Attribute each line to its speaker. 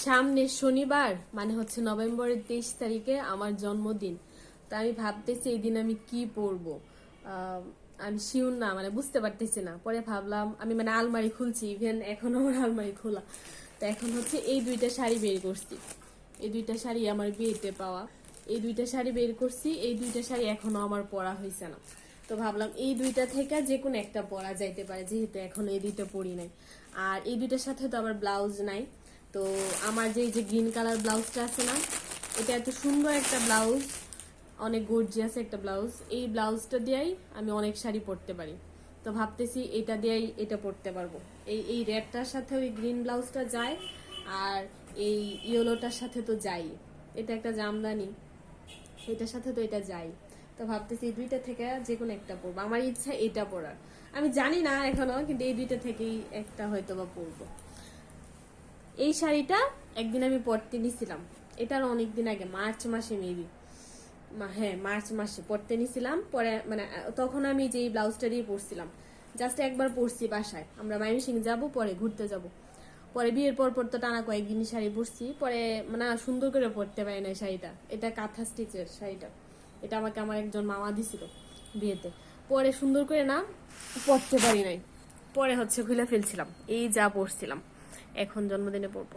Speaker 1: সামনে শনিবার মানে হচ্ছে নভেম্বরের 23 তারিখে আমার জন্মদিন। তো আমি ভাবতেছি এই দিন আমি কি পরবো। আমি শিওর না, মানে বুঝতে পারতেছি না। পরে ভাবলাম আমি মানে আলমারি খুলছি, ইভেন এখন আমার আলমারি খোলা। তো এখন হচ্ছে এই দুইটা শাড়ি বের করছি। এই দুইটা শাড়ি আমার বিয়েতে পাওয়া। এই দুইটা শাড়ি বের করছি, এই দুইটা শাড়ি এখনো আমার পরা হয়েছে না। তো ভাবলাম এই দুইটা থেকে যে কোনো একটা পরা যাইতে পারে, যেহেতু এখন এই দুইটা পরি নাই। আর এই দুইটার সাথে তো আবার ব্লাউজ নাই। তো আমার যে এই যে গ্রিন কালার ব্লাউজটা আছে না, এটা এত সুন্দর একটা ব্লাউজ, অনেক গর্জিয়াস একটা ব্লাউজ। এই ব্লাউজটা দিয়েই আমি অনেক শাড়ি পরতে পারি। তো ভাবতেছি এটা দিয়েই এটা পরতে পারবো। এই রেডটার সাথে ওই গ্রিন ব্লাউজটা যায়, আর এই ইয়েলোটার সাথে তো যাই। এটা একটা জামদানি, এটার সাথে তো এটা যাই। তো ভাবতেছি এই দুইটা থেকে যে কোনো একটা পরবো। আমার ইচ্ছা এটা পরার, আমি জানি না এখনো, কিন্তু এই দুইটা থেকেই একটা হয়তো বা পরবো। এই শাড়িটা একদিন আমি পরতে নিছিলাম, এটার অনেকদিন আগে, মার্চ মাসে মেবি, হ্যাঁ মার্চ মাসে পরতে নিছিলাম। পরে মানে তখন আমি যে ব্লাউজটা দিয়ে পরছিলাম, জাস্ট একবার পরছি বাসায়, আমরা ময়মনসিং যাব, পরে ঘুরতে যাব। পরে বিয়ের পর পর তো টানা কয়েকদিন শাড়ি পরছি, পরে মানে সুন্দর করে পরতে পারি না শাড়িটা। এটা কাঁথা স্টিচের শাড়িটা, এটা আমাকে আমার একজন মামা দিছিল বিয়েতে। পরে সুন্দর করে না পরতে পারি নাই, পরে হচ্ছে খুলে ফেলছিলাম। এই যা পরছিলাম, এখন জন্মদিনে পরবো।